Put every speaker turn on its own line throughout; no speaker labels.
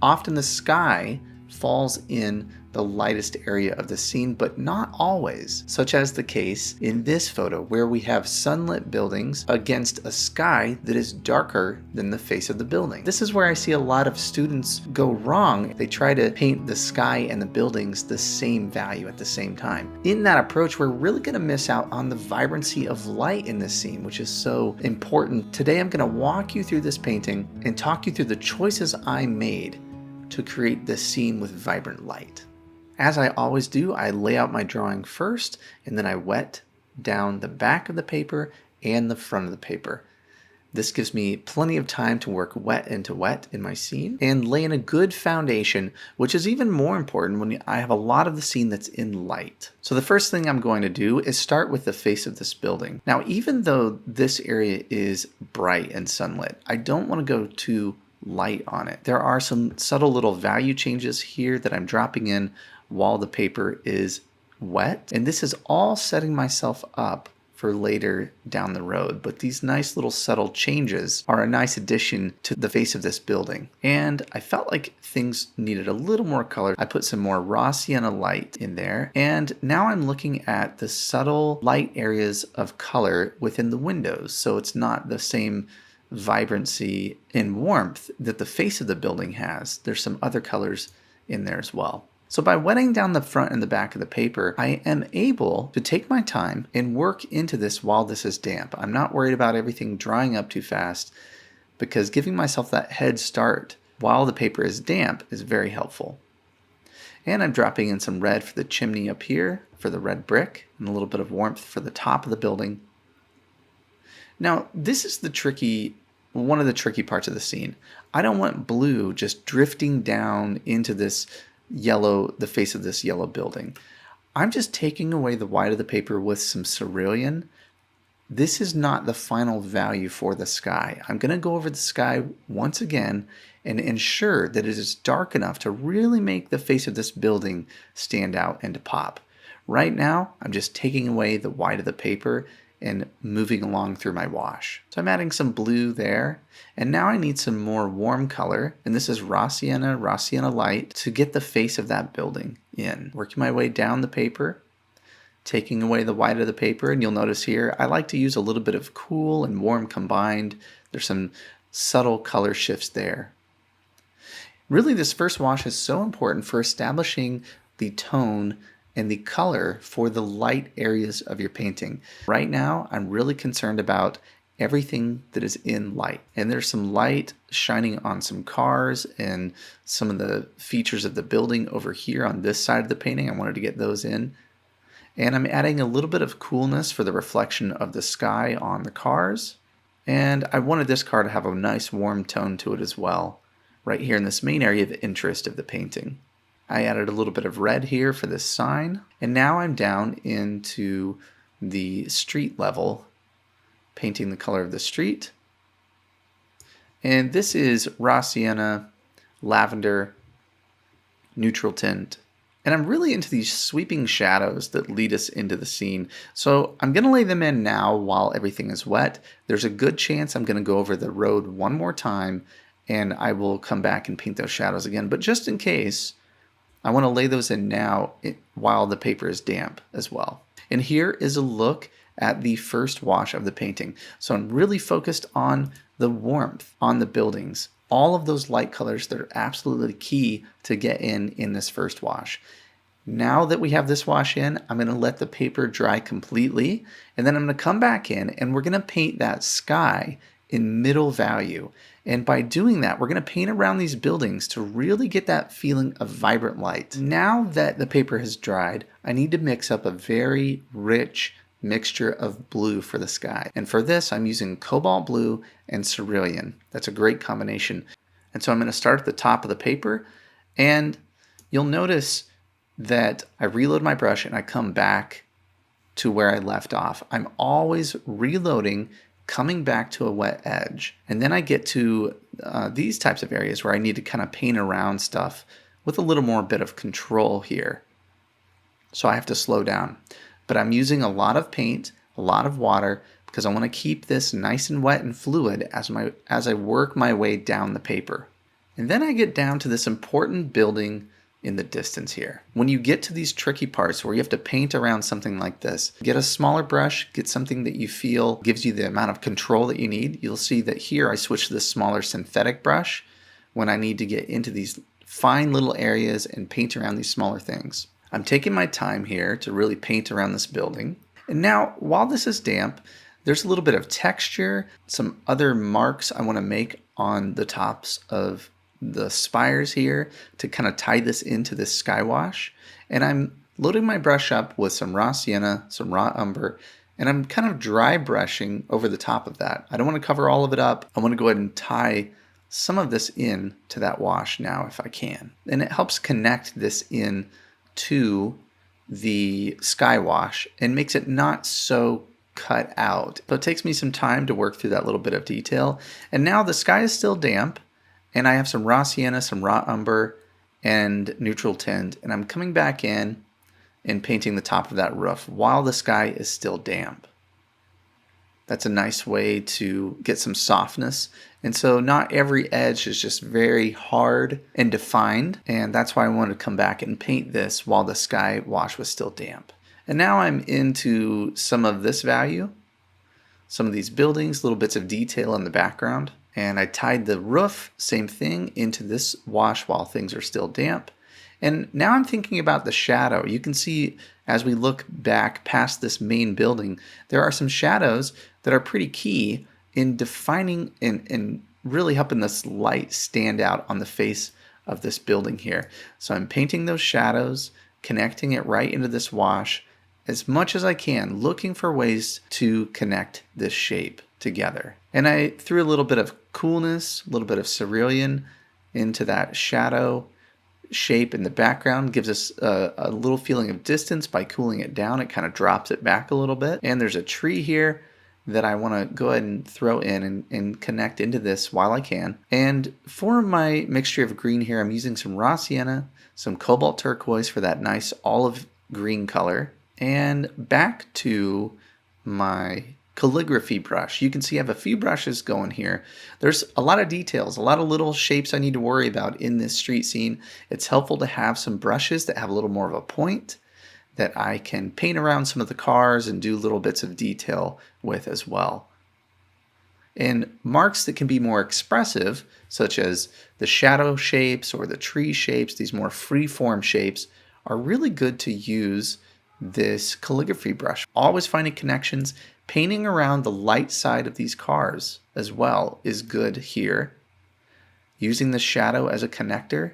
Often the sky falls in the lightest area of the scene, but not always, such as the case in this photo where we have sunlit buildings against a sky that is darker than the face of the building. This is where I see a lot of students go wrong. They try to paint the sky and the buildings the same value at the same time. In that approach, we're really going to miss out on the vibrancy of light in this scene, which is so important. Today I'm going to walk you through this painting and talk you through the choices I made to create this scene with vibrant light. As I always do, I lay out my drawing first, and then I wet down the back of the paper and the front of the paper. This gives me plenty of time to work wet into wet in my scene and lay in a good foundation, which is even more important when I have a lot of the scene that's in light. So the first thing I'm going to do is start with the face of this building. Now, even though this area is bright and sunlit, I don't want to go too light on it. There are some subtle little value changes here that I'm dropping in while the paper is wet, and this is all setting myself up for later down the road. But these nice little subtle changes are a nice addition to the face of this building, and I felt like things needed a little more color. I put some more raw Sienna Light in there, and now I'm looking at the subtle light areas of color within the windows, so it's not the same vibrancy and warmth that the face of the building has. There's some other colors in there as well. So by wetting down the front and the back of the paper, I am able to take my time and work into this while this is damp. I'm not worried about everything drying up too fast, because giving myself that head start while the paper is damp is very helpful. And I'm dropping in some red for the chimney up here, for the red brick, and a little bit of warmth for the top of the building. Now, this is one of the tricky parts of the scene. I don't want blue just drifting down into this yellow, the face of this yellow building. I'm just taking away the white of the paper with some cerulean. This is not the final value for the sky. I'm going to go over the sky once again and ensure that it is dark enough to really make the face of this building stand out and to pop. Right now, I'm just taking away the white of the paper and moving along through my wash. So I'm adding some blue there, and now I need some more warm color, and this is raw Sienna Light, to get the face of that building in. Working my way down the paper, taking away the white of the paper, and you'll notice here I like to use a little bit of cool and warm combined. There's some subtle color shifts there. Really, this first wash is so important for establishing the tone and the color for the light areas of your painting. Right now, I'm really concerned about everything that is in light. And there's some light shining on some cars and some of the features of the building over here on this side of the painting. I wanted to get those in. And I'm adding a little bit of coolness for the reflection of the sky on the cars. And I wanted this car to have a nice warm tone to it as well, right here in this main area of interest of the painting. I added a little bit of red here for this sign, and now I'm down into the street level, painting the color of the street. And this is raw sienna, lavender, neutral tint. And I'm really into these sweeping shadows that lead us into the scene. So I'm going to lay them in now while everything is wet. There's a good chance I'm going to go over the road one more time, and I will come back and paint those shadows again. But just in case, I want to lay those in now while the paper is damp as well. And here is a look at the first wash of the painting. So I'm really focused on the warmth on the buildings. All of those light colors that are absolutely key to get in this first wash. Now that we have this wash in, I'm going to let the paper dry completely, and then I'm going to come back in and we're going to paint that sky in middle value. And by doing that, we're going to paint around these buildings to really get that feeling of vibrant light. Now that the paper has dried, I need to mix up a very rich mixture of blue for the sky. And for this, I'm using Cobalt Blue and Cerulean. That's a great combination. And so I'm going to start at the top of the paper, and you'll notice that I reload my brush and I come back to where I left off. I'm always reloading, coming back to a wet edge. And then I get to these types of areas where I need to kind of paint around stuff with a little more bit of control here. So I have to slow down. But I'm using a lot of paint, a lot of water, because I want to keep this nice and wet and fluid as I work my way down the paper. And then I get down to this important building in the distance here. When you get to these tricky parts where you have to paint around something like this, get a smaller brush, get something that you feel gives you the amount of control that you need. You'll see that here I switch to this smaller synthetic brush when I need to get into these fine little areas and paint around these smaller things. I'm taking my time here to really paint around this building. And now, while this is damp, there's a little bit of texture, some other marks I want to make on the tops of the spires here to kind of tie this into this sky wash. And I'm loading my brush up with some raw sienna, some raw umber, and I'm kind of dry brushing over the top of that. I don't want to cover all of it up. I want to go ahead and tie some of this in to that wash now if I can. And it helps connect this in to the sky wash and makes it not so cut out. So it takes me some time to work through that little bit of detail. And now the sky is still damp, and I have some raw sienna, some raw umber, and neutral tint. And I'm coming back in and painting the top of that roof while the sky is still damp. That's a nice way to get some softness. And so not every edge is just very hard and defined. And that's why I wanted to come back and paint this while the sky wash was still damp. And now I'm into some of this value, some of these buildings, little bits of detail in the background. And I tied the roof, same thing, into this wash while things are still damp. And now I'm thinking about the shadow. You can see as we look back past this main building, there are some shadows that are pretty key in defining and really helping this light stand out on the face of this building here. So I'm painting those shadows, connecting it right into this wash as much as I can, looking for ways to connect this shape together. And I threw a little bit of coolness, a little bit of cerulean into that shadow shape in the background. Gives us a little feeling of distance by cooling it down. It kind of drops it back a little bit. And there's a tree here that I want to go ahead and throw in and connect into this while I can. And for my mixture of green here, I'm using some raw sienna, some cobalt turquoise for that nice olive green color, and back to my calligraphy brush. You can see I have a few brushes going here. There's a lot of details, a lot of little shapes I need to worry about in this street scene. It's helpful to have some brushes that have a little more of a point that I can paint around some of the cars and do little bits of detail with as well. And marks that can be more expressive, such as the shadow shapes or the tree shapes, these more free-form shapes, are really good to use this calligraphy brush. Always finding connections. Painting around the light side of these cars as well is good here. Using the shadow as a connector,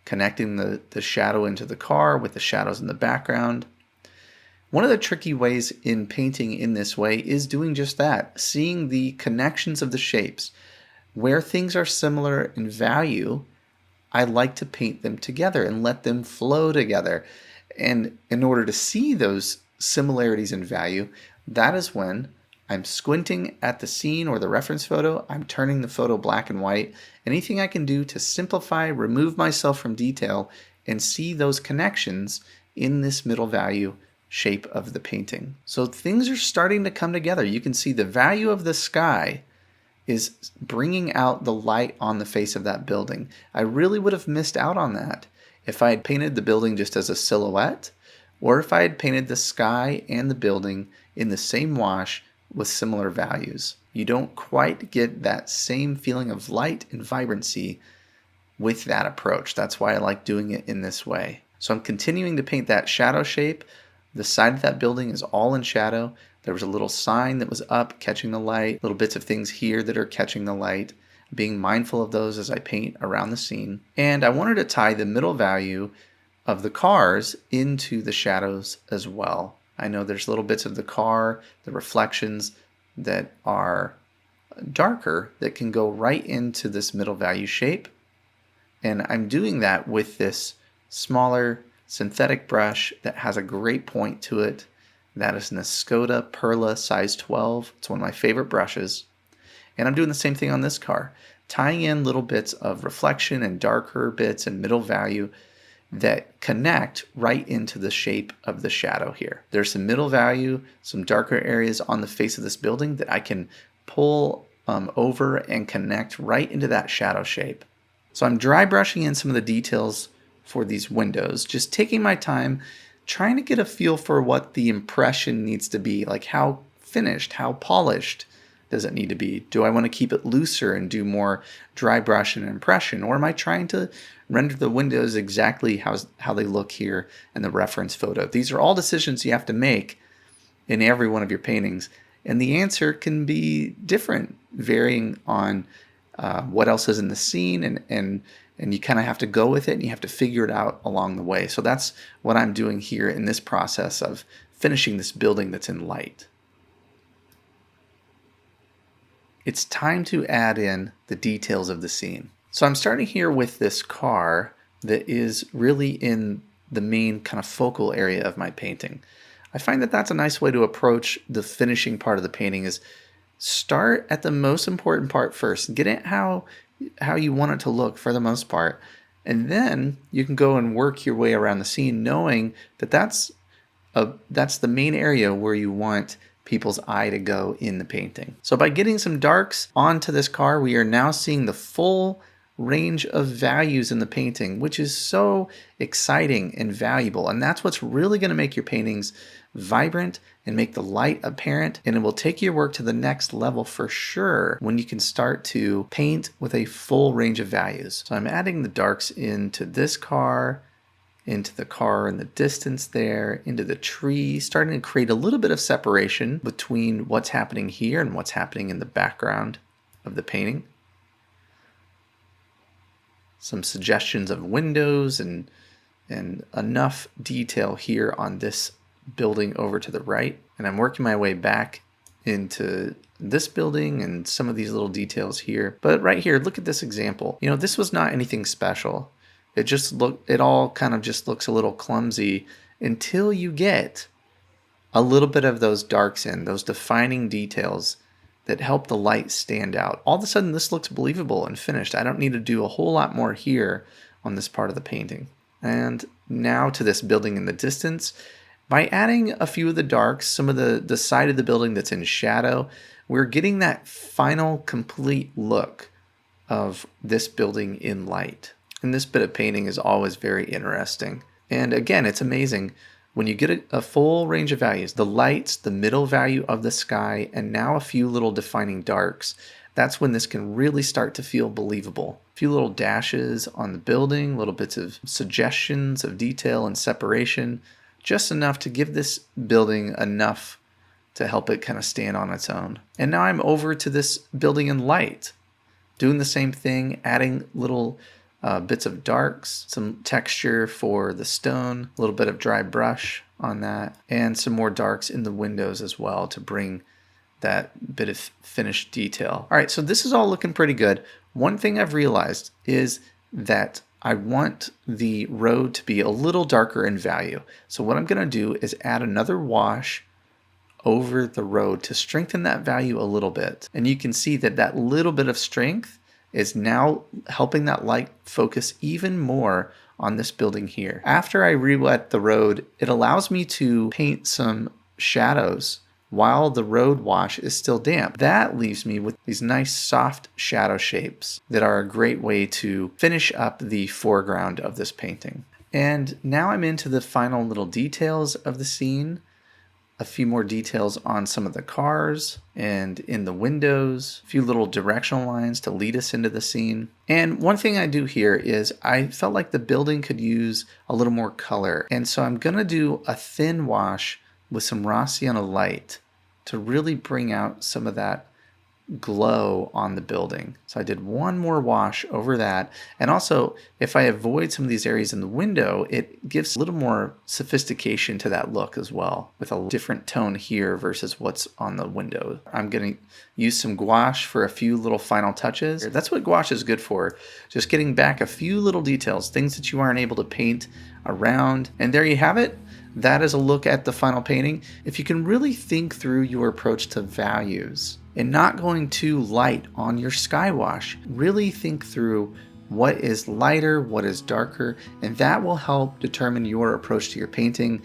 connecting the shadow into the car with the shadows in the background. One of the tricky ways in painting in this way is doing just that, seeing the connections of the shapes. Where things are similar in value, I like to paint them together and let them flow together. And in order to see those similarities in value, that is when I'm squinting at the scene or the reference photo, I'm turning the photo black and white. Anything I can do to simplify, remove myself from detail, and see those connections in this middle value shape of the painting. So things are starting to come together. You can see the value of the sky is bringing out the light on the face of that building. I really would have missed out on that if I had painted the building just as a silhouette, or if I had painted the sky and the building in the same wash with similar values. You don't quite get that same feeling of light and vibrancy with that approach. That's why I like doing it in this way. So I'm continuing to paint that shadow shape. The side of that building is all in shadow. There was a little sign that was up catching the light, little bits of things here that are catching the light. Being mindful of those as I paint around the scene. And I wanted to tie the middle value of the cars into the shadows as well. I know there's little bits of the car, the reflections that are darker that can go right into this middle value shape. And I'm doing that with this smaller synthetic brush that has a great point to it. That is an Escoda Perla size 12. It's one of my favorite brushes. And I'm doing the same thing on this car, tying in little bits of reflection and darker bits and middle value that connect right into the shape of the shadow here. There's some middle value, some darker areas on the face of this building that I can pull over and connect right into that shadow shape. So I'm dry brushing in some of the details for these windows, just taking my time, trying to get a feel for what the impression needs to be, like how finished, how polished does it need to be? Do I want to keep it looser and do more dry brush and impression? Or am I trying to render the windows exactly how they look here in the reference photo? These are all decisions you have to make in every one of your paintings. And the answer can be different, varying on what else is in the scene, and you kind of have to go with it and you have to figure it out along the way. So that's what I'm doing here in this process of finishing this building that's in light. It's time to add in the details of the scene. So I'm starting here with this car that is really in the main kind of focal area of my painting. I find that that's a nice way to approach the finishing part of the painting, is start at the most important part first. Get it how you want it to look for the most part. And then you can go and work your way around the scene knowing that that's the main area where you want people's eye to go in the painting. So by getting some darks onto this car, we are now seeing the full range of values in the painting, which is so exciting and valuable. And that's what's really going to make your paintings vibrant and make the light apparent. And it will take your work to the next level for sure when you can start to paint with a full range of values. So I'm adding the darks into this car, into the car in the distance there, into the tree, starting to create a little bit of separation between what's happening here and what's happening in the background of the painting. Some suggestions of windows and enough detail here on this building over to the right. And I'm working my way back into this building and some of these little details here. But right here, look at this example. You know, this was not anything special. It all kind of just looks a little clumsy until you get a little bit of those darks in, those defining details that help the light stand out. All of a sudden, this looks believable and finished. I don't need to do a whole lot more here on this part of the painting. And now to this building in the distance. By adding a few of the darks, some of the side of the building that's in shadow, we're getting that final complete look of this building in light. And this bit of painting is always very interesting. And again, it's amazing when you get a full range of values, the lights, the middle value of the sky, and now a few little defining darks. That's when this can really start to feel believable. A few little dashes on the building, little bits of suggestions of detail and separation, just enough to give this building enough to help it kind of stand on its own. And now I'm over to this building in light, doing the same thing, adding little bits of darks, some texture for the stone, a little bit of dry brush on that, and some more darks in the windows as well to bring that bit of finished detail. All right, so this is all looking pretty good. One thing I've realized is that I want the road to be a little darker in value. So what I'm going to do is add another wash over the road to strengthen that value a little bit. And you can see that that little bit of strength is now helping that light focus even more on this building here. After I re-wet the road, it allows me to paint some shadows while the road wash is still damp. That leaves me with these nice soft shadow shapes that are a great way to finish up the foreground of this painting. And now I'm into the final little details of the scene. A few more details on some of the cars and in the windows, a few little directional lines to lead us into the scene. And one thing I do here is I felt like the building could use a little more color. And so I'm gonna do a thin wash with some raw Sienna Light to really bring out some of that glow on the building. So I did one more wash over that. And also, if I avoid some of these areas in the window, it gives a little more sophistication to that look as well, with a different tone here versus what's on the window. I'm going to use some gouache for a few little final touches. That's what gouache is good for, just getting back a few little details, things that you aren't able to paint around. And there you have it. That is a look at the final painting. If you can really think through your approach to values and not going too light on your sky wash, really think through what is lighter, what is darker, and that will help determine your approach to your painting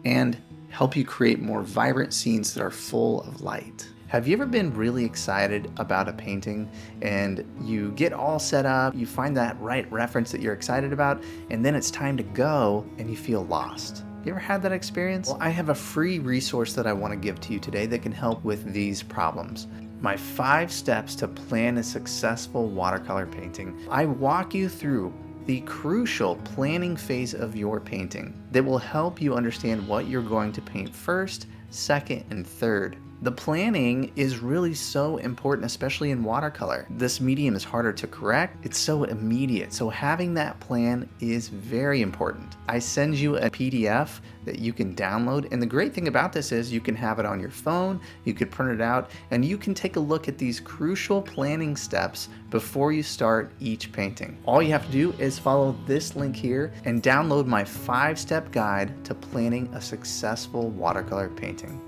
and help you create more vibrant scenes that are full of light. Have you ever been really excited about a painting and you get all set up, you find that right reference that you're excited about, and then it's time to go and you feel lost? You ever had that experience? Well, I have a free resource that I want to give to you today that can help with these problems. My 5 steps to plan a successful watercolor painting. I walk you through the crucial planning phase of your painting that will help you understand what you're going to paint first, second, and third. The planning is really so important, especially in watercolor. This medium is harder to correct. It's so immediate. So having that plan is very important. I send you a PDF that you can download. And the great thing about this is you can have it on your phone, you could print it out, and you can take a look at these crucial planning steps before you start each painting. All you have to do is follow this link here and download my 5-step guide to planning a successful watercolor painting.